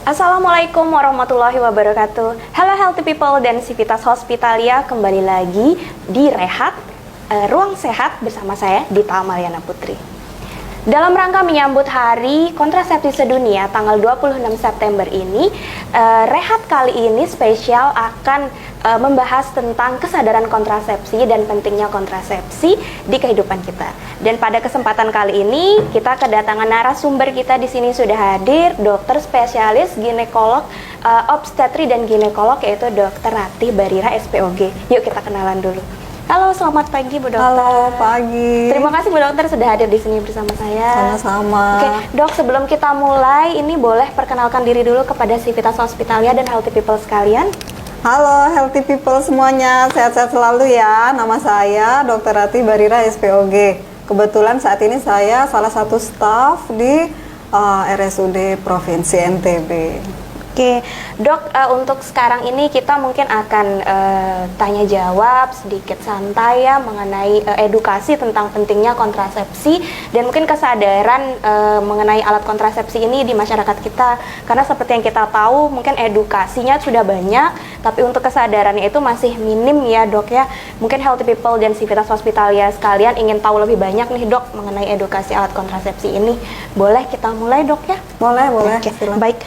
Assalamualaikum warahmatullahi wabarakatuh. Halo healthy people dan Civitas Hospitalia, kembali lagi di Rehat, Ruang Sehat bersama saya Dita Mariana Putri. Dalam rangka menyambut Hari Kontrasepsi Sedunia tanggal 26 September ini, Rehat kali ini spesial akan membahas tentang kesadaran kontrasepsi dan pentingnya kontrasepsi di kehidupan kita. Dan pada kesempatan kali ini kita kedatangan narasumber kita di sini sudah hadir, dokter spesialis ginekolog, obstetri dan ginekolog, yaitu Dr. Ratih Barira SPOG. Yuk kita kenalan dulu. Halo, selamat pagi Bu Dokter. Halo, pagi. Terima kasih Bu Dokter sudah hadir di sini bersama saya. Sama-sama. Oke, Dok, sebelum kita mulai, ini boleh perkenalkan diri dulu kepada Civitas Hospitalia dan healthy people sekalian. Halo healthy people semuanya, sehat-sehat selalu ya. Nama saya Dr. Ratih Barira SPOG. Kebetulan saat ini saya salah satu staf di RSUD Provinsi NTB. Oke, Dok, untuk sekarang ini kita mungkin akan tanya jawab sedikit santai ya mengenai edukasi tentang pentingnya kontrasepsi dan mungkin kesadaran mengenai alat kontrasepsi ini di masyarakat kita. Karena seperti yang kita tahu, mungkin edukasinya sudah banyak, tapi untuk kesadarannya itu masih minim ya Dok ya. Mungkin healthy people dan Civitas Hospitalia sekalian ingin tahu lebih banyak nih Dok mengenai edukasi alat kontrasepsi ini. Boleh kita mulai Dok ya? Boleh. Oke. Baik,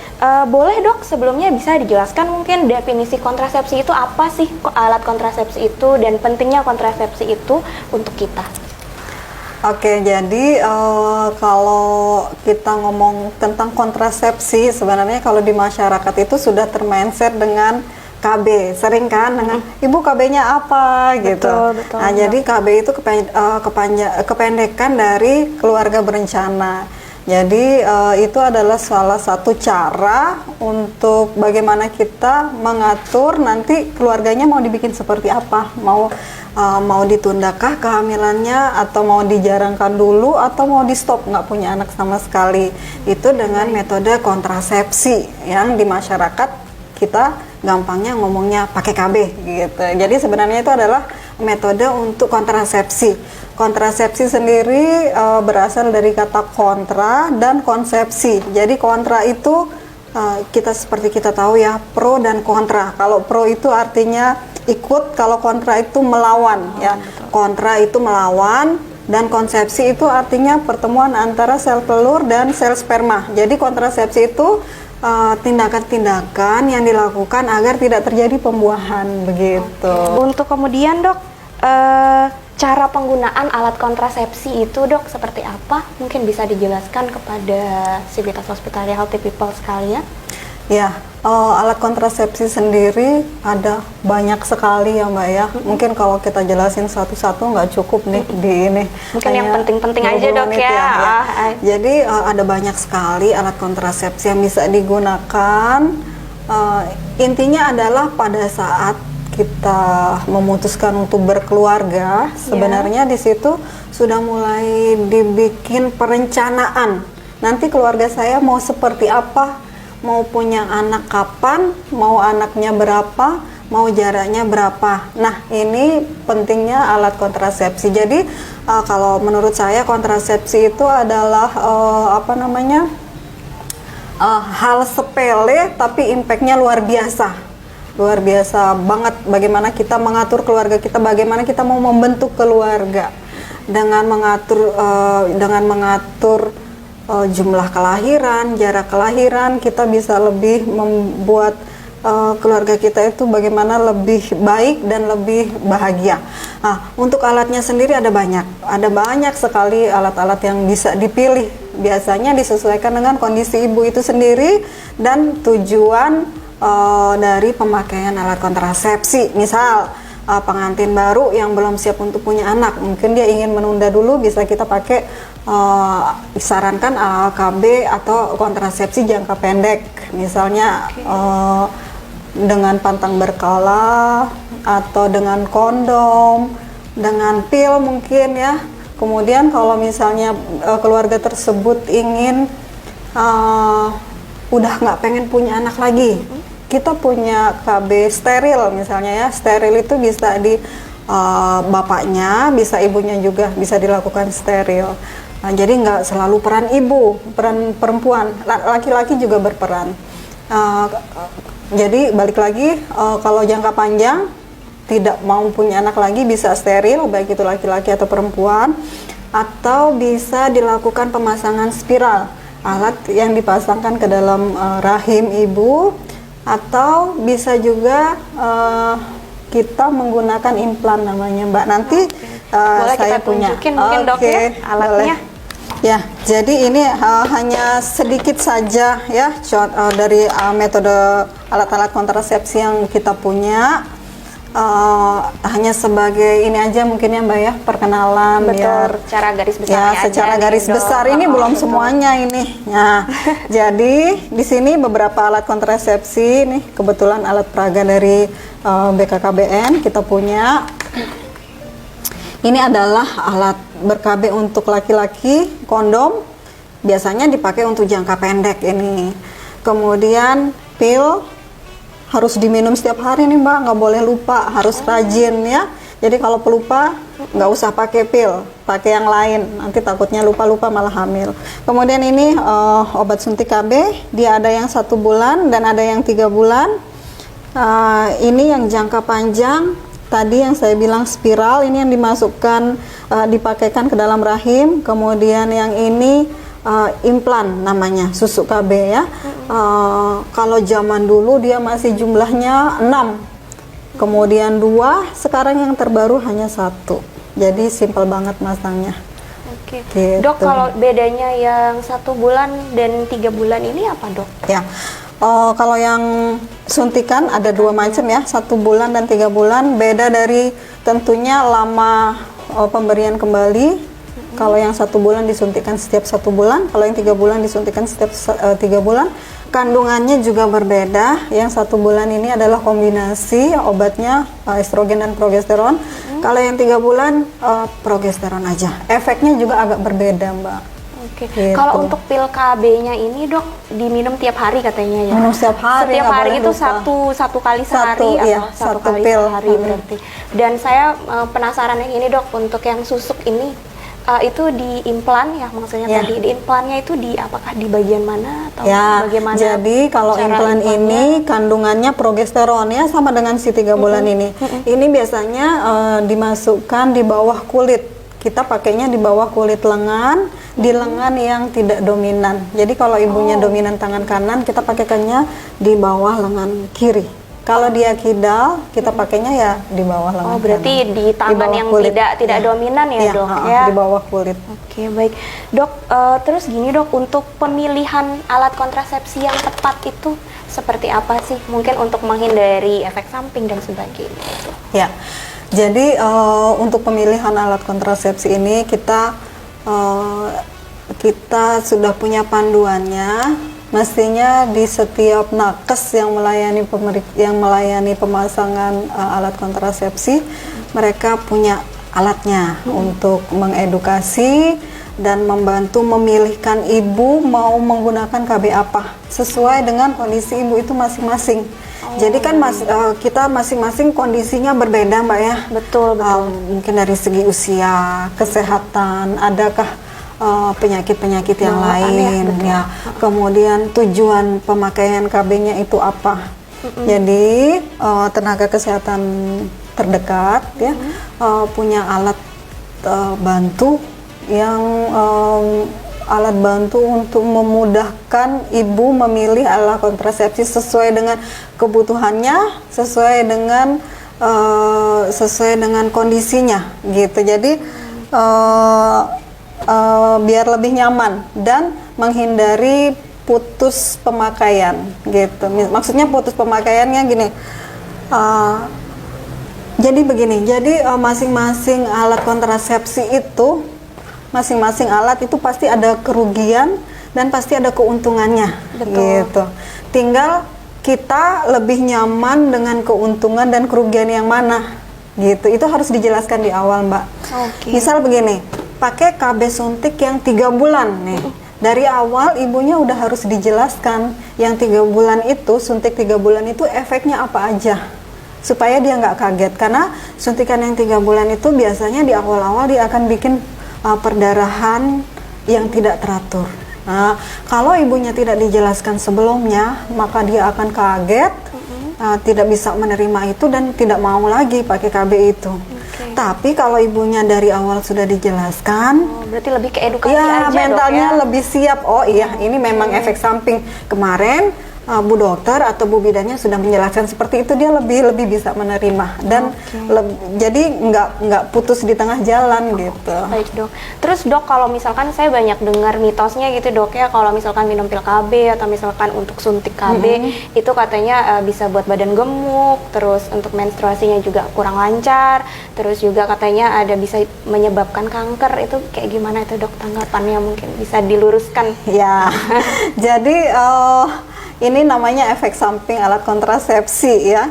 boleh Dok, sebelumnya bisa dijelaskan mungkin definisi kontrasepsi itu apa sih, alat kontrasepsi itu, dan pentingnya kontrasepsi itu untuk kita? Oke, jadi kalau kita ngomong tentang kontrasepsi, sebenarnya kalau di masyarakat itu sudah termindset dengan KB, sering kan dengan ibu KB-nya apa gitu. Betul, nah, jadi KB itu kependekan dari keluarga berencana. Jadi itu adalah salah satu cara untuk bagaimana kita mengatur nanti keluarganya mau dibikin seperti apa, mau ditundakah kehamilannya, atau mau dijarangkan dulu, atau mau di stop nggak punya anak sama sekali. Itu dengan metode kontrasepsi yang di masyarakat kita gampangnya ngomongnya pakai KB gitu. Jadi sebenarnya itu adalah metode untuk kontrasepsi. Kontrasepsi sendiri berasal dari kata kontra dan konsepsi. Jadi kontra itu seperti kita tahu ya, pro dan kontra. Kalau pro itu artinya ikut, kalau kontra itu melawan ya. Betul. Kontra itu melawan, dan konsepsi itu artinya pertemuan antara sel telur dan sel sperma. Jadi kontrasepsi itu tindakan-tindakan yang dilakukan agar tidak terjadi pembuahan begitu. Untuk kemudian Dok, cara penggunaan alat kontrasepsi itu Dok seperti apa? Mungkin bisa dijelaskan kepada Civitas Hospitalia healthy people sekalian. Ya, alat kontrasepsi sendiri ada banyak sekali ya Mbak ya. Mungkin kalau kita jelasin satu-satu nggak cukup nih di ini. Mungkin yang penting-penting aja Dok ya. Jadi ada banyak sekali alat kontrasepsi yang bisa digunakan. Intinya adalah pada saat kita memutuskan untuk berkeluarga, sebenarnya di situ sudah mulai dibikin perencanaan. Nanti keluarga saya mau seperti apa, mau punya anak kapan, mau anaknya berapa, mau jaraknya berapa. Nah, ini pentingnya alat kontrasepsi. Jadi kalau menurut saya kontrasepsi itu adalah hal sepele tapi impactnya luar biasa. Luar biasa banget bagaimana kita mengatur keluarga kita, bagaimana kita mau membentuk keluarga dengan mengatur jumlah kelahiran, jarak kelahiran. Kita bisa lebih membuat keluarga kita itu bagaimana lebih baik dan lebih bahagia. Nah, untuk alatnya sendiri ada banyak sekali alat-alat yang bisa dipilih. Biasanya disesuaikan dengan kondisi ibu itu sendiri dan tujuan dari pemakaian alat kontrasepsi. Misal pengantin baru yang belum siap untuk punya anak, mungkin dia ingin menunda dulu, bisa kita pakai disarankan KB atau kontrasepsi jangka pendek, misalnya dengan pantang berkala atau dengan kondom, dengan pil mungkin ya. Kemudian kalau misalnya keluarga tersebut ingin udah nggak pengen punya anak lagi, kita punya KB steril misalnya ya. Steril itu bisa di bapaknya, bisa ibunya juga bisa dilakukan steril. Nah, jadi nggak selalu peran ibu, peran perempuan, laki-laki juga berperan. Uh, jadi balik lagi, kalau jangka panjang tidak mau punya anak lagi bisa steril, baik itu laki-laki atau perempuan, atau bisa dilakukan pemasangan spiral, alat yang dipasangkan ke dalam rahim ibu, atau bisa juga kita menggunakan implan namanya Mbak. Nanti boleh saya kita punya. tunjukin mungkin dok ya alatnya. Boleh. Ya, jadi ini hanya sedikit saja ya dari metode alat-alat kontrasepsi yang kita punya. Hanya sebagai ini aja mungkin ya Mbak ya, perkenalan. Betul, biar secara garis besar ya secara aja garis nih, besar dok. ini belum betul. semuanya ini. Nah, jadi di sini beberapa alat kontrasepsi nih, kebetulan alat peraga dari BKKBN kita punya. Ini adalah alat ber-KB untuk laki-laki, kondom, biasanya dipakai untuk jangka pendek ini. Kemudian pil harus diminum setiap hari nih Mbak, nggak boleh lupa, harus rajin ya. Jadi kalau pelupa nggak usah pakai pil, pakai yang lain, nanti takutnya lupa-lupa malah hamil. Kemudian ini obat suntik KB, dia ada yang 1 bulan dan ada yang 3 bulan. Ini yang jangka panjang. Tadi yang saya bilang spiral, ini yang dimasukkan, dipakaikan ke dalam rahim. Kemudian yang ini implan namanya, susu KB ya. Kalau zaman dulu dia masih jumlahnya 6, kemudian 2, sekarang yang terbaru hanya 1. Jadi simpel banget masangnya. Oke. Gitu. Dok, kalau bedanya yang 1 bulan dan 3 bulan ini apa dok? Ya. Kalau yang suntikan ada 2 macam ya, 1 bulan dan 3 bulan. Beda dari tentunya lama pemberian kembali. Kalau yang 1 bulan disuntikan setiap 1 bulan, kalau yang 3 bulan disuntikan setiap 3 bulan. Kandungannya juga berbeda. Yang 1 bulan ini adalah kombinasi obatnya estrogen dan progesteron. Kalau yang 3 bulan progesteron aja. Efeknya juga agak berbeda Mbak. Oke. Gitu. Kalau untuk pil KB-nya ini dok diminum tiap hari katanya ya. Minum setiap hari. Setiap nggak hari boleh itu lupa. satu kali sehari iya, atau satu kali pil. sehari berarti. Dan saya penasaran yang ini dok, untuk yang susuk ini itu di implan ya maksudnya Ya. tadi di implannya itu apakah di bagian mana atau Ya, bagaimana? jadi kalau cara implan implannya? ini kandungannya progesteron ya, sama dengan si 3 bulan ini. Ini biasanya dimasukkan di bawah kulit. Kita pakainya di bawah kulit lengan, di lengan yang tidak dominan. Jadi kalau ibunya dominan tangan kanan, kita pakaikannya di bawah lengan kiri. Kalau dia kidal, kita pakainya ya di bawah lengan Oh, berarti kanan. di tangan bawah yang kulit. tidak dominan ya, Iya, dok ya. di bawah kulit. Oke, baik. Dok, terus gini dok, untuk pemilihan alat kontrasepsi yang tepat itu seperti apa sih? Mungkin untuk menghindari efek samping dan sebagainya. Ya, jadi untuk pemilihan alat kontrasepsi ini kita sudah punya panduannya. Mestinya di setiap nakes yang melayani pemasangan alat kontrasepsi, mereka punya alatnya untuk mengedukasi dan membantu memilihkan ibu mau menggunakan KB apa sesuai dengan kondisi ibu itu masing-masing. Jadi kan kita masing-masing kondisinya berbeda Mbak ya. Betul. Mungkin dari segi usia, kesehatan, adakah penyakit-penyakit yang lain ya. Kemudian tujuan pemakaian KB-nya itu apa. Jadi tenaga kesehatan terdekat ya punya alat bantu yang alat bantu untuk memudahkan ibu memilih alat kontrasepsi sesuai dengan kebutuhannya, sesuai dengan kondisinya gitu. Jadi biar lebih nyaman dan menghindari putus pemakaian gitu. Maksudnya putus pemakaiannya gini. Jadi begini. Jadi masing-masing alat kontrasepsi itu, masing-masing alat itu pasti ada kerugian dan pasti ada keuntungannya. Betul. Gitu. Tinggal kita lebih nyaman dengan keuntungan dan kerugian yang mana. Gitu. Itu harus dijelaskan di awal, Mbak. Oke. Misal begini. Pakai KB suntik yang 3 bulan nih. Dari awal ibunya udah harus dijelaskan yang 3 bulan itu, suntik 3 bulan itu efeknya apa aja. Supaya dia nggak kaget. Karena suntikan yang 3 bulan itu biasanya di awal-awal dia akan bikin perdarahan yang tidak teratur. Nah, kalau ibunya tidak dijelaskan sebelumnya, maka dia akan kaget, tidak bisa menerima itu dan tidak mau lagi pakai KB itu. Tapi kalau ibunya dari awal sudah dijelaskan, berarti lebih ke edukasi ya aja, mentalnya Dok, ya? lebih siap. Oh iya, ini memang efek samping. Kemarin Bu dokter atau Bu bidannya sudah menjelaskan seperti itu, dia lebih bisa menerima dan jadi nggak putus di tengah jalan gitu. Baik, Dok. Terus, Dok, kalau misalkan saya banyak dengar mitosnya gitu, Dok, ya, kalau misalkan minum pil KB atau misalkan untuk suntik KB itu katanya bisa buat badan gemuk, terus untuk menstruasinya juga kurang lancar, terus juga katanya ada bisa menyebabkan kanker. Itu kayak gimana itu, Dok, tanggapannya, mungkin bisa diluruskan? Ya. Jadi ini namanya efek samping alat kontrasepsi ya.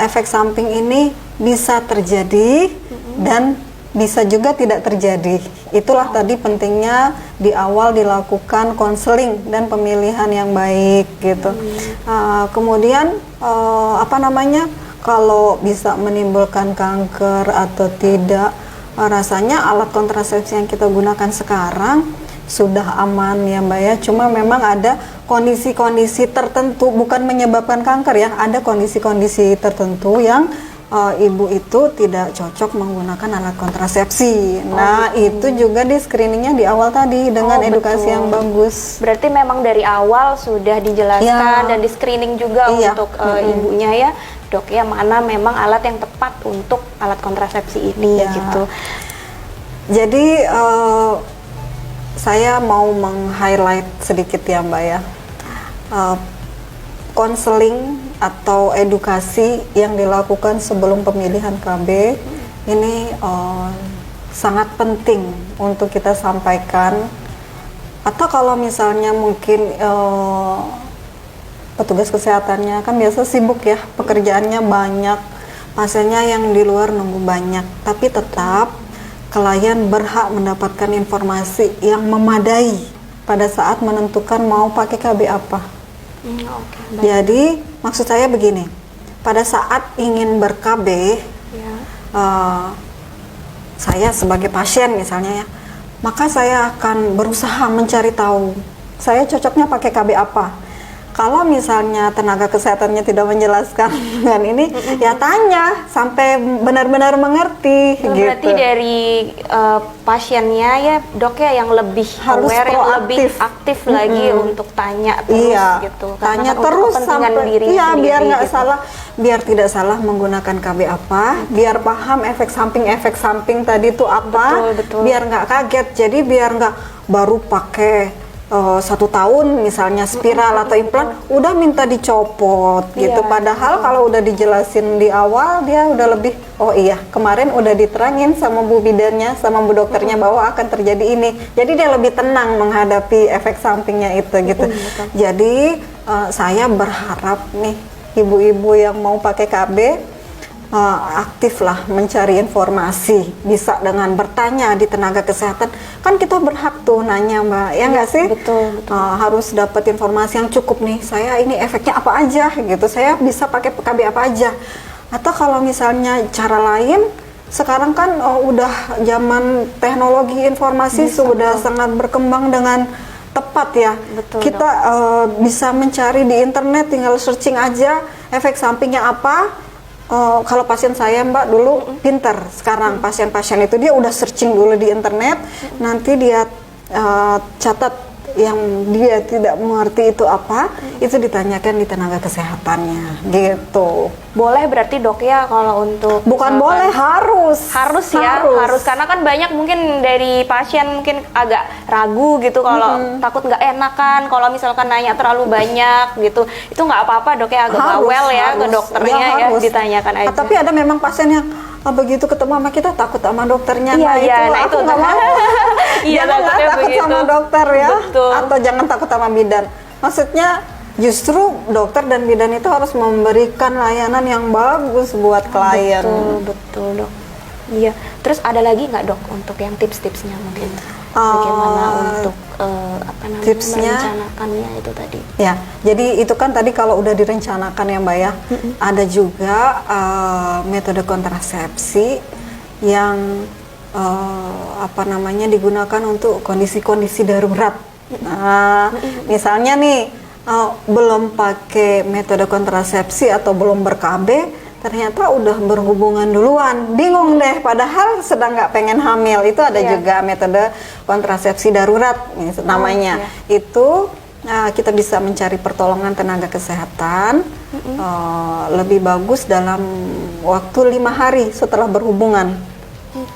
Efek samping ini bisa terjadi dan bisa juga tidak terjadi. Itulah tadi pentingnya di awal dilakukan konseling dan pemilihan yang baik gitu. Kemudian kalau bisa menimbulkan kanker atau tidak, rasanya alat kontrasepsi yang kita gunakan sekarang sudah aman ya Mbak ya, cuma memang ada kondisi-kondisi tertentu, bukan menyebabkan kanker ya, ada kondisi-kondisi tertentu yang ibu itu tidak cocok menggunakan alat kontrasepsi. Nah itu juga di screeningnya di awal tadi dengan edukasi yang bagus. Berarti memang dari awal sudah dijelaskan dan di screening juga untuk ibunya ya, Dok, ya, mana memang alat yang tepat untuk alat kontrasepsi ini gitu. Jadi saya mau meng-highlight sedikit ya Mbak ya, konseling atau edukasi yang dilakukan sebelum pemilihan KB ini sangat penting untuk kita sampaikan. Atau kalau misalnya mungkin petugas kesehatannya kan biasa sibuk ya, pekerjaannya banyak, pasiennya yang di luar nunggu banyak, tapi tetap klien berhak mendapatkan informasi yang memadai pada saat menentukan mau pakai KB apa. Jadi maksud saya begini, pada saat ingin ber-KB, saya sebagai pasien misalnya ya, maka saya akan berusaha mencari tahu saya cocoknya pakai KB apa. Kalau misalnya tenaga kesehatannya tidak menjelaskan dengan ini, ya tanya sampai benar-benar mengerti. Berarti gitu. dari pasiennya ya, Dok, ya, yang lebih harus aware, proaktif. yang lebih aktif lagi untuk tanya terus gitu. Tanya kan terus kepentingan sampai diri biar sendiri, nggak gitu. salah, biar tidak salah menggunakan KB apa, biar paham efek samping tadi itu apa, Betul. biar nggak kaget. Jadi biar nggak baru pakai 1 tahun misalnya spiral atau implan udah minta dicopot gitu. Padahal kalau udah dijelasin di awal, dia udah lebih, oh iya kemarin udah diterangin sama Bu bidannya sama Bu dokternya bahwa akan terjadi ini, jadi dia lebih tenang menghadapi efek sampingnya itu gitu. Jadi saya berharap nih ibu-ibu yang mau pakai KB aktiflah mencari informasi, bisa dengan bertanya di tenaga kesehatan. Kan kita berhak tuh nanya Mbak, ya nggak sih? Betul. Harus dapat informasi yang cukup nih, saya ini efeknya apa aja gitu, saya bisa pakai KB apa aja. Atau kalau misalnya cara lain, sekarang kan udah zaman teknologi informasi sudah sangat berkembang dengan tepat ya. Kita bisa mencari di internet, tinggal searching aja efek sampingnya apa. Kalau pasien saya Mbak dulu pinter, sekarang pasien-pasien itu dia udah searching dulu di internet, nanti dia catat yang dia tidak mengerti itu apa, itu ditanyakan di tenaga kesehatannya gitu. Boleh berarti Dok ya kalau untuk Bukan boleh, harus karena kan banyak mungkin dari pasien mungkin agak ragu gitu kalau takut nggak enakan kalau misalkan nanya terlalu banyak gitu. Itu nggak apa-apa Dok ya, agak bawel ya ke dokternya ya, ditanyakan aja. Tapi ada memang pasien yang begitu ketemu sama kita takut sama dokternya. Itu nggak mau. Janganlah takut sama dokter ya. Betul. Atau jangan takut sama bidan. Maksudnya justru dokter dan bidan itu harus memberikan layanan yang bagus buat klien. Betul Dok. Iya. Terus ada lagi nggak Dok untuk yang tips-tipsnya mungkin? Bagaimana untuk tipsnya, merencanakannya itu tadi? Ya, jadi itu kan tadi kalau udah direncanakan ya Mbak ya. Ada juga metode kontrasepsi yang digunakan untuk kondisi-kondisi darurat. Nah, misalnya nih belum pakai metode kontrasepsi atau belum ber-KB, ternyata udah berhubungan duluan, bingung deh, padahal sedang nggak pengen hamil. Itu ada juga metode kontrasepsi darurat namanya. Itu kita bisa mencari pertolongan tenaga kesehatan lebih bagus dalam waktu 5 hari setelah berhubungan.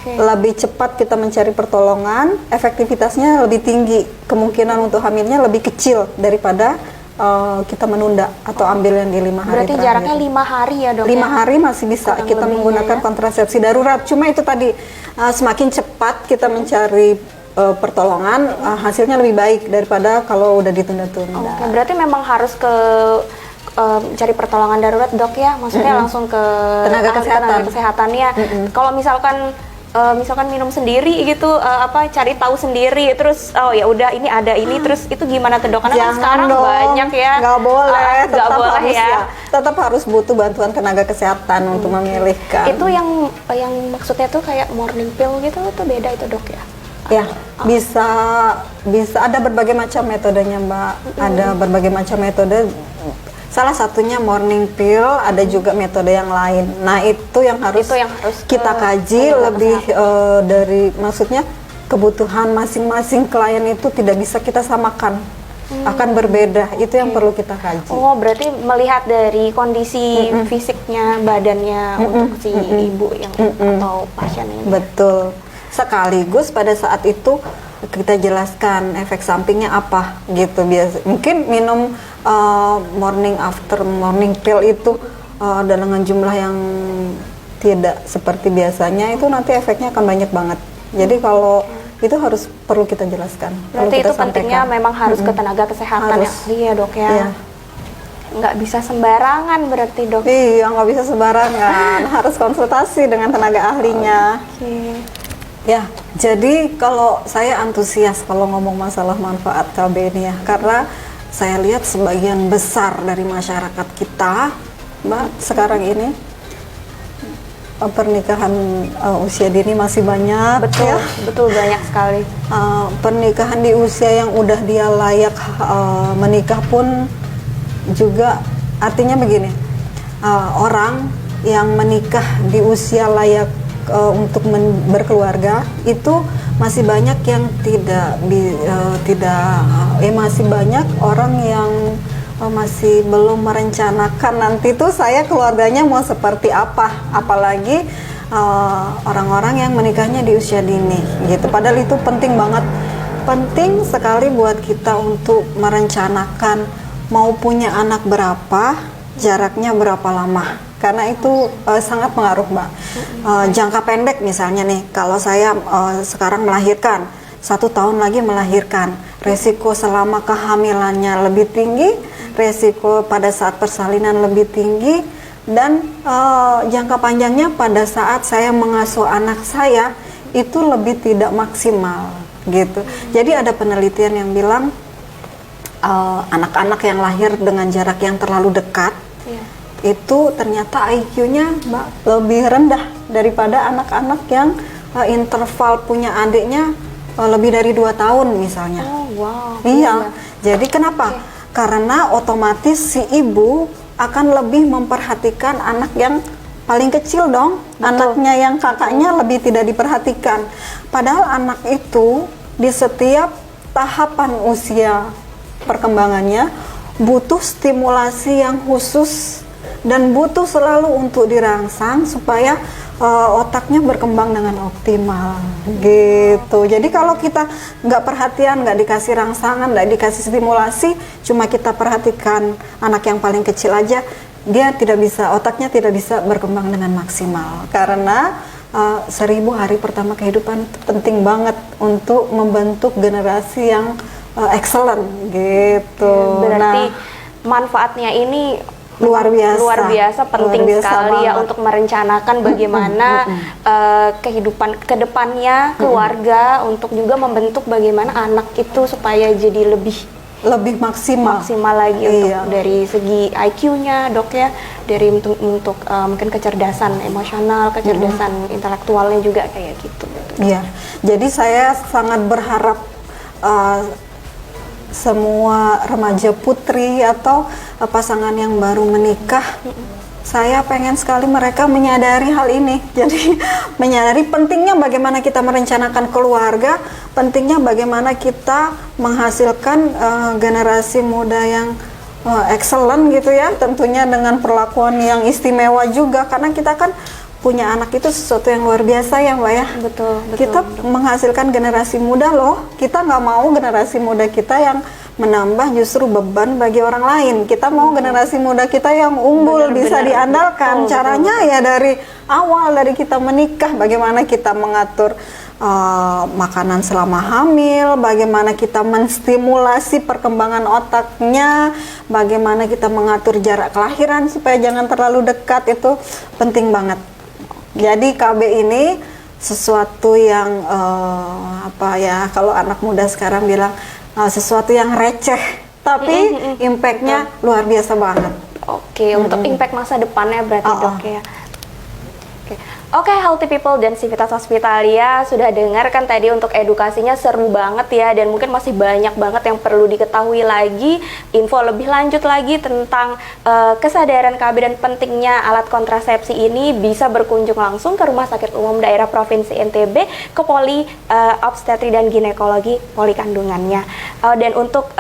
Lebih cepat kita mencari pertolongan, efektivitasnya lebih tinggi, kemungkinan untuk hamilnya lebih kecil daripada kita menunda atau ambil yang di 5 hari. Berarti terakhir. jaraknya 5 hari ya dok? 5 hari masih bisa kita menggunakan kontrasepsi darurat. Cuma itu tadi semakin cepat kita mencari pertolongan, hasilnya lebih baik daripada kalau udah ditunda-tunda. Berarti memang harus ke cari pertolongan darurat dok ya? Maksudnya langsung ke tenaga kesehatannya. Kalau misalkan minum sendiri gitu, cari tahu sendiri, terus ya udah ini ada ini, terus itu gimana tuh dok? Karena kan sekarang dong, banyak ya. Nggak boleh, nggak boleh harus ya. Tetap harus butuh bantuan tenaga kesehatan untuk memilihkan. Itu yang maksudnya tuh kayak morning pill gitu, itu beda itu dok ya? Ya, bisa ada berbagai macam metodenya Mbak. Ada berbagai macam metode. Salah satunya morning pill, ada juga metode yang lain. Nah, itu yang harus kita kaji lebih dari, maksudnya kebutuhan masing-masing klien itu tidak bisa kita samakan. Akan berbeda, itu yang perlu kita kaji. Oh, berarti melihat dari kondisi fisiknya, badannya untuk si ibu yang atau pasien ini. Betul. Sekaligus pada saat itu kita jelaskan efek sampingnya apa gitu. Biasa mungkin minum morning pill itu dengan jumlah yang tidak seperti biasanya, itu nanti efeknya akan banyak banget. Jadi kalau itu perlu kita jelaskan. Berarti itu pentingnya memang harus ke tenaga kesehatan ya? Iya dok ya. Iya. Nggak bisa sembarangan berarti dok? Iya, nggak bisa sembarangan. Harus konsultasi dengan tenaga ahlinya. Ya, jadi kalau saya antusias kalau ngomong masalah manfaat KB ini ya, karena saya lihat sebagian besar dari masyarakat kita, Mbak, sekarang ini pernikahan usia dini masih banyak. Betul, betul banyak sekali. Pernikahan di usia yang udah dia layak menikah pun juga, artinya begini, orang yang menikah di usia layak untuk berkeluarga itu masih banyak yang masih banyak orang yang masih belum merencanakan nanti tuh saya keluarganya mau seperti apa, apalagi orang-orang yang menikahnya di usia dini gitu. Padahal itu penting banget, penting sekali buat kita untuk merencanakan mau punya anak berapa, jaraknya berapa lama. Karena itu sangat pengaruh Mbak. Jangka pendek misalnya nih, kalau saya sekarang melahirkan, 1 tahun lagi melahirkan, resiko selama kehamilannya lebih tinggi, resiko pada saat persalinan lebih tinggi, dan jangka panjangnya pada saat saya mengasuh anak saya itu lebih tidak maksimal gitu. Jadi ada penelitian yang bilang anak-anak yang lahir dengan jarak yang terlalu dekat itu ternyata IQ-nya lebih rendah daripada anak-anak yang interval punya adiknya lebih dari 2 tahun misalnya. Oh, wow. Iya. Jadi kenapa? Karena otomatis si ibu akan lebih memperhatikan anak yang paling kecil dong. Betul. Anaknya yang kakaknya lebih tidak diperhatikan. Padahal anak itu di setiap tahapan usia perkembangannya butuh stimulasi yang khusus dan butuh selalu untuk dirangsang supaya otaknya berkembang dengan optimal gitu. Jadi kalau kita nggak perhatian, nggak dikasih rangsangan, nggak dikasih stimulasi, cuma kita perhatikan anak yang paling kecil aja, dia tidak bisa, otaknya tidak bisa berkembang dengan maksimal. Karena 1000 hari pertama kehidupan penting banget untuk membentuk generasi yang excellent gitu. Berarti manfaatnya ini luar biasa, penting sekali ya untuk merencanakan bagaimana kehidupan kedepannya keluarga, untuk juga membentuk bagaimana anak itu supaya jadi lebih maksimal lagi untuk dari segi IQ-nya dok ya, dari untuk mungkin kecerdasan emosional, kecerdasan intelektualnya juga kayak gitu. Iya, jadi saya sangat berharap semua remaja putri atau pasangan yang baru menikah. Saya pengen sekali mereka menyadari hal ini. Jadi menyadari pentingnya bagaimana kita merencanakan keluarga, pentingnya bagaimana kita menghasilkan generasi muda yang excellent gitu ya, tentunya dengan perlakuan yang istimewa juga, karena kita kan punya anak itu sesuatu yang luar biasa ya Mbak ya. Betul. Kita menghasilkan generasi muda loh, kita nggak mau generasi muda kita yang menambah justru beban bagi orang lain. Kita mau generasi muda kita yang unggul, bisa diandalkan. Caranya ya dari awal, dari kita menikah, bagaimana kita mengatur makanan selama hamil, bagaimana kita menstimulasi perkembangan otaknya, bagaimana kita mengatur jarak kelahiran supaya jangan terlalu dekat, itu penting banget. Jadi KB ini sesuatu yang kalau anak muda sekarang bilang sesuatu yang receh, tapi impactnya luar biasa banget. Oke, untuk impact masa depannya berarti Dok ya. Oke, Healthy People dan Civitas Hospitalia sudah dengarkan tadi untuk edukasinya seru banget ya, dan mungkin masih banyak banget yang perlu diketahui lagi, info lebih lanjut lagi tentang kesadaran KB dan pentingnya alat kontrasepsi ini bisa berkunjung langsung ke Rumah Sakit Umum Daerah Provinsi NTB, ke Poli Obstetri dan Ginekologi Poli Kandungannya. Dan untuk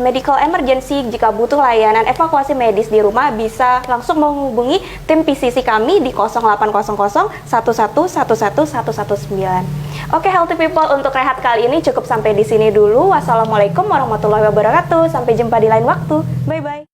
medical emergency, jika butuh layanan evakuasi medis di rumah, bisa langsung menghubungi tim PCC kami di 0800 11 11 119. Oke, Healthy People, untuk rehat kali ini cukup sampai di sini dulu. Wassalamualaikum warahmatullahi wabarakatuh. Sampai jumpa di lain waktu. Bye bye.